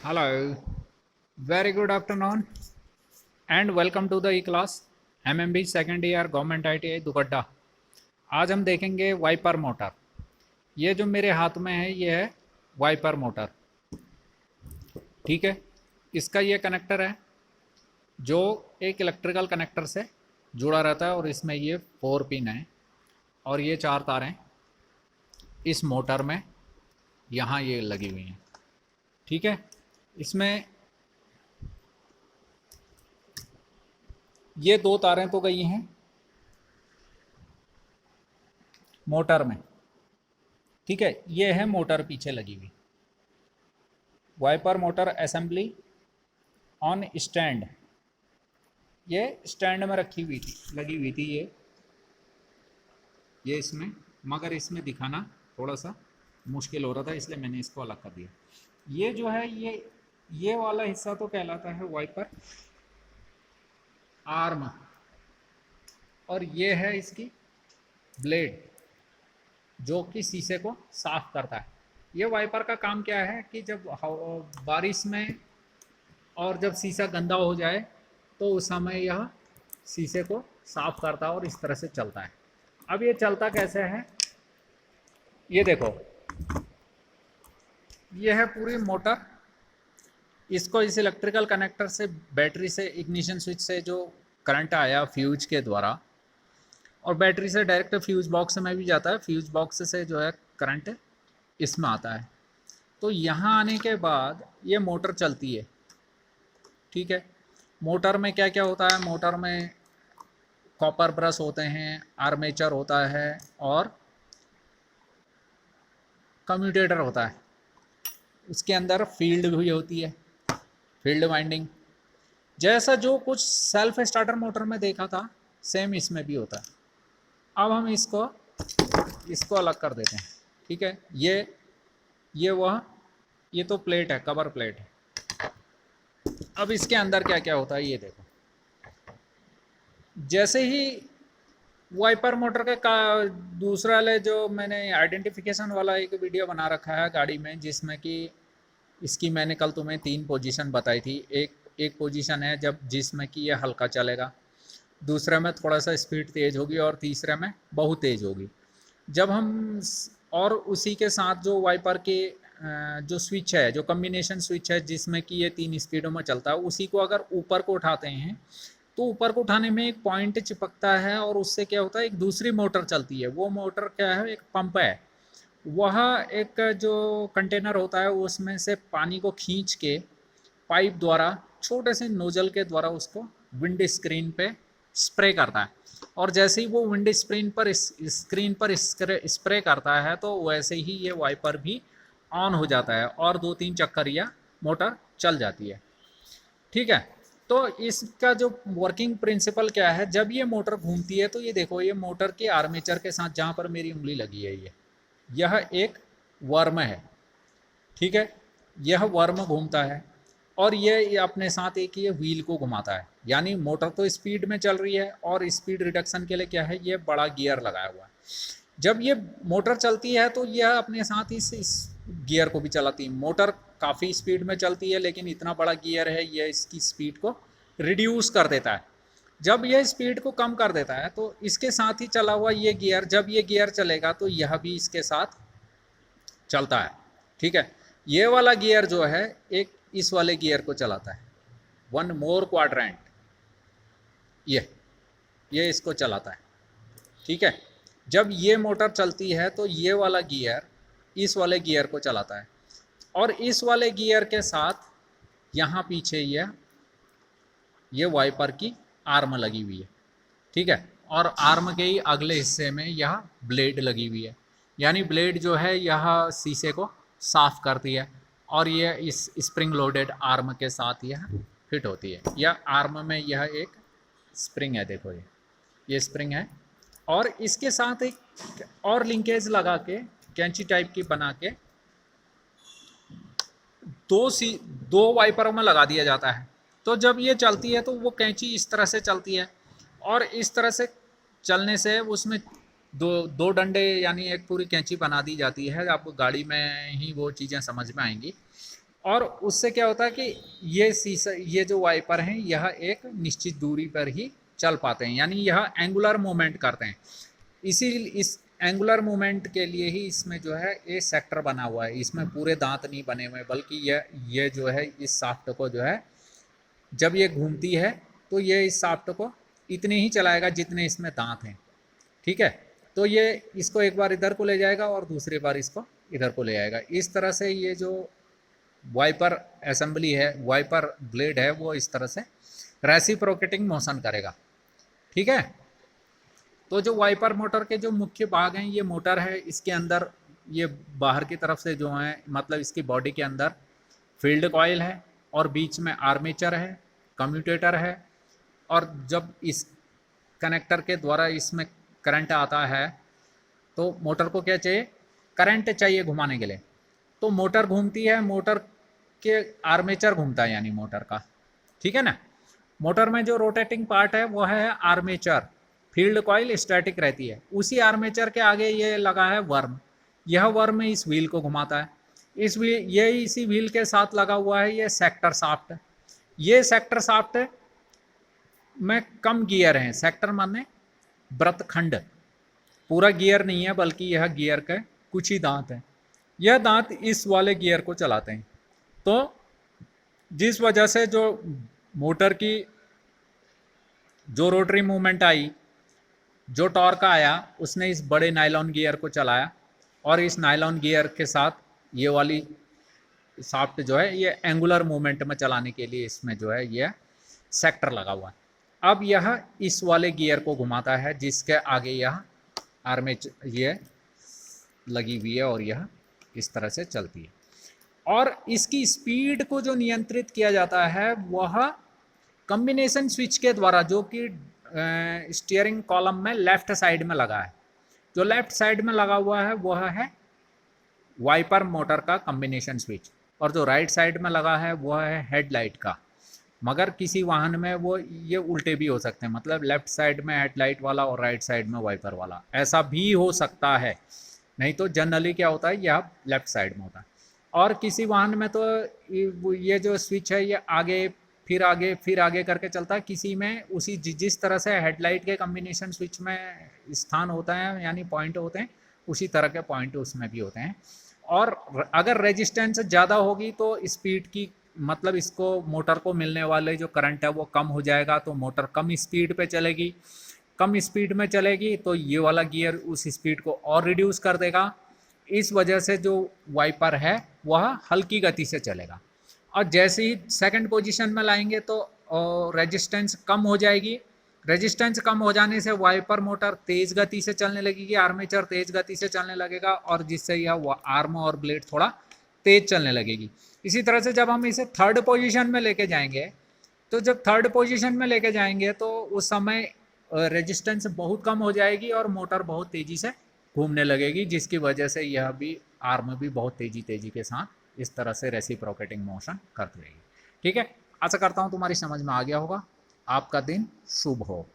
Hello, very good afternoon and welcome to the E-class MMB second year government ITI Dugadda. आज हम देखेंगे wiper motor. ये जो मेरे हाथ में है ये है वाइपर मोटर। ठीक है, इसका ये कनेक्टर है जो एक इलेक्ट्रिकल कनेक्टर से जुड़ा रहता है और इसमें ये 4 पिन है और ये 4 तारें इस मोटर में यहाँ ये लगी हुई हैं। ठीक है, इसमें ये 2 तारें तो गई हैं मोटर में। ठीक है, ये है मोटर पीछे लगी हुई wiper motor assembly on stand. ये स्टैंड में रखी हुई थी, लगी हुई थी ये इसमें, मगर इसमें दिखाना थोड़ा सा मुश्किल हो रहा था इसलिए मैंने इसको अलग कर दिया। ये जो है ये वाला हिस्सा तो कहलाता है वाइपर आर्म और ये है इसकी ब्लेड जो कि शीशे को साफ करता है। ये वाइपर का काम क्या है कि जब बारिश में और जब शीशा गंदा हो जाए तो उस समय यह शीशे को साफ करता है और इस तरह से चलता है। अब ये चलता कैसे है, ये देखो, ये है पूरी मोटर। इसको इस इलेक्ट्रिकल कनेक्टर से बैटरी से इग्निशन स्विच से जो करंट आया फ्यूज के द्वारा और बैटरी से डायरेक्ट फ्यूज बॉक्स में भी जाता है, फ्यूज बॉक्स से जो है करंट इसमें आता है। तो यहाँ आने के बाद ये मोटर चलती है। ठीक है, मोटर में क्या क्या होता है, मोटर में कॉपर ब्रश होते हैं, आर्मेचर होता है और कम्यूटेटर होता है। उसके अंदर फील्ड भी होती है, फील्ड वाइंडिंग। जैसा जो कुछ सेल्फ स्टार्टर मोटर में देखा था सेम इसमें भी होता है। अब हम इसको अलग कर देते हैं। ठीक है, ये तो प्लेट है, कवर प्लेट है। अब इसके अंदर क्या क्या होता है ये देखो। जैसे ही वाइपर मोटर का दूसरा ले जो मैंने आइडेंटिफिकेशन वाला एक वीडियो बना रखा है गाड़ी में, जिसमें कि इसकी मैंने कल तुम्हें 3 पोजीशन बताई थी। एक पोजीशन है जिसमें कि ये हल्का चलेगा, दूसरे में थोड़ा सा स्पीड तेज़ होगी और तीसरे में बहुत तेज़ होगी। जब हम और उसी के साथ जो वाइपर के जो स्विच है, जो कम्बिनेशन स्विच है जिसमें कि ये 3 स्पीडों में चलता है, उसी को अगर ऊपर को उठाते हैं तो ऊपर को उठाने में एक पॉइंट चिपकता है और उससे क्या होता है, एक दूसरी मोटर चलती है। वो मोटर क्या है, एक पंप है। वह एक जो कंटेनर होता है उसमें से पानी को खींच के पाइप द्वारा छोटे से नोजल के द्वारा उसको विंड स्क्रीन पे स्प्रे करता है। और जैसे ही वो विंड स्क्रीन पर स्प्रे करता है तो वैसे ही ये वाइपर भी ऑन हो जाता है और 2-3 चक्कर या मोटर चल जाती है। ठीक है, तो इसका जो वर्किंग प्रिंसिपल क्या है, जब ये मोटर घूमती है तो ये देखो, ये मोटर के आर्मेचर के साथ जहाँ पर मेरी उंगली लगी है यह एक वर्म है। ठीक है, यह वर्म घूमता है और ये अपने साथ एक ये व्हील को घुमाता है। यानी मोटर तो स्पीड में चल रही है और स्पीड रिडक्शन के लिए क्या है, ये बड़ा गियर लगाया हुआ है। जब ये मोटर चलती है तो यह अपने साथ इस गियर को भी चलाती है। मोटर काफ़ी स्पीड में चलती है लेकिन इतना बड़ा गियर है, यह इसकी स्पीड को रिड्यूस कर देता है। जब यह स्पीड को कम कर देता है तो इसके साथ ही चला हुआ ये गियर, जब ये गियर चलेगा तो यह भी इसके साथ चलता है। ठीक है, ये वाला गियर जो है एक इस वाले गियर को चलाता है, 1 मोर क्वाड्रेंट, ये इसको चलाता है। ठीक है, जब ये मोटर चलती है तो ये वाला गियर इस वाले गियर को चलाता है और इस वाले गियर के साथ यहाँ पीछे ये वाइपर की आर्म लगी हुई है। ठीक है, और आर्म के ही अगले हिस्से में यह ब्लेड लगी हुई है। यानी ब्लेड जो है यह शीशे को साफ करती है और ये इस स्प्रिंग लोडेड आर्म के साथ यह फिट होती है। यह आर्म में यह एक स्प्रिंग है, देखो ये स्प्रिंग है और इसके साथ एक और लिंकेज लगा के कैंची टाइप की बना के दो वाइपरों में लगा दिया जाता है। तो जब ये चलती है तो वो कैंची इस तरह से चलती है और इस तरह से चलने से उसमें दो डंडे यानी एक पूरी कैंची बना दी जाती है। आपको गाड़ी में ही वो चीज़ें समझ में आएंगी। और उससे क्या होता है कि ये शीशा, ये जो वाइपर हैं यह एक निश्चित दूरी पर ही चल पाते हैं, यानी यह एंगुलर मूवमेंट करते हैं। इसी इस एंगुलर मूवमेंट के लिए ही इसमें जो है ये सेक्टर बना हुआ है। इसमें पूरे दांत नहीं बने हुए, बल्कि ये जो है इस शाफ्ट को जो है जब ये घूमती है तो ये इस शाफ्ट को इतने ही चलाएगा जितने इसमें दांत हैं। ठीक है, तो ये इसको एक बार इधर को ले जाएगा और दूसरी बार इसको इधर को ले आएगा। इस तरह से ये जो वाइपर असेंबली है, वाइपर ब्लेड है, वो इस तरह से रेसिप्रोकेटिंग मोशन करेगा। ठीक है, तो जो वाइपर मोटर के जो मुख्य भाग हैं, ये मोटर है, इसके अंदर ये बाहर की तरफ से जो है, मतलब इसकी बॉडी के अंदर फील्ड कॉइल है और बीच में आर्मेचर है, कम्यूटेटर है, और जब इस कनेक्टर के द्वारा इसमें करंट आता है तो मोटर को क्या चाहिए, करंट चाहिए घुमाने के लिए। तो मोटर घूमती है, मोटर के आर्मेचर घूमता है यानी मोटर का। ठीक है ना, मोटर में जो रोटेटिंग पार्ट है वो है आर्मेचर, फील्ड कॉइल स्टैटिक रहती है। उसी आर्मेचर के आगे ये लगा है वर्म, यह वर्म इस व्हील को घुमाता है। इस व्हील, ये इसी व्हील के साथ लगा हुआ है ये सेक्टर शाफ्ट। ये सेक्टर शाफ्ट में कम गियर हैं, सेक्टर माने व्रतखंड, पूरा गियर नहीं है बल्कि यह गियर के कुछ ही दांत हैं। यह दांत इस वाले गियर को चलाते हैं। तो जिस वजह से जो मोटर की जो रोटरी मूवमेंट आई, जो टॉर्क आया, उसने इस बड़े नायलॉन गियर को चलाया, और इस नायलॉन गियर के साथ ये वाली शाफ्ट जो है ये एंगुलर मूवमेंट में चलाने के लिए इसमें जो है ये सेक्टर लगा हुआ है। अब यह इस वाले गियर को घुमाता है जिसके आगे यह आर्मेचर ये लगी हुई है और यह इस तरह से चलती है। और इसकी स्पीड को जो नियंत्रित किया जाता है वह कॉम्बिनेशन स्विच के द्वारा, जो कि स्टीयरिंग कॉलम में लेफ्ट साइड में लगा है। जो लेफ्ट साइड में लगा हुआ है वह है वाइपर मोटर का कॉम्बिनेशन स्विच, और जो राइट साइड में लगा है वह है हेडलाइट का। मगर किसी वाहन में वो ये उल्टे भी हो सकते हैं, मतलब लेफ्ट साइड में हेडलाइट वाला और राइट साइड में वाइपर वाला, ऐसा भी हो सकता है। नहीं तो जनरली क्या होता है, यह लेफ्ट साइड में होता है। और किसी वाहन में तो ये जो स्विच है ये आगे फिर आगे फिर आगे करके चलता है। किसी में उसी जिस तरह से हेडलाइट के कॉम्बिनेशन स्विच में स्थान होता है, यानी पॉइंट होते हैं, उसी तरह के पॉइंट उसमें भी होते हैं। और अगर रेजिस्टेंस ज़्यादा होगी तो स्पीड की, मतलब इसको मोटर को मिलने वाले जो करंट है वो कम हो जाएगा, तो मोटर कम स्पीड पे चलेगी। कम स्पीड में चलेगी तो ये वाला गियर उस स्पीड को और रिड्यूस कर देगा। इस वजह से जो वाइपर है वह हल्की गति से चलेगा, और जैसे ही सेकंड पोजीशन में लाएंगे तो रेजिस्टेंस कम हो जाएगी। रेजिस्टेंस कम हो जाने से वाइपर मोटर तेज़ गति से चलने लगेगी, आर्मेचर तेज़ गति से चलने लगेगा, और जिससे यह आर्म और ब्लेड थोड़ा तेज़ चलने लगेगी। इसी तरह से जब हम इसे थर्ड पोजीशन में लेके जाएंगे, तो जब थर्ड पोजीशन में लेके जाएंगे तो उस समय रेजिस्टेंस बहुत कम हो जाएगी और मोटर बहुत तेज़ी से घूमने लगेगी, जिसकी वजह से यह भी आर्म भी बहुत तेज़ी के साथ इस तरह से रेसिप्रोकेटिंग मोशन करती रहेगी। ठीक है, आशा करता हूँ तुम्हारी समझ में आ गया होगा। आपका दिन शुभ हो।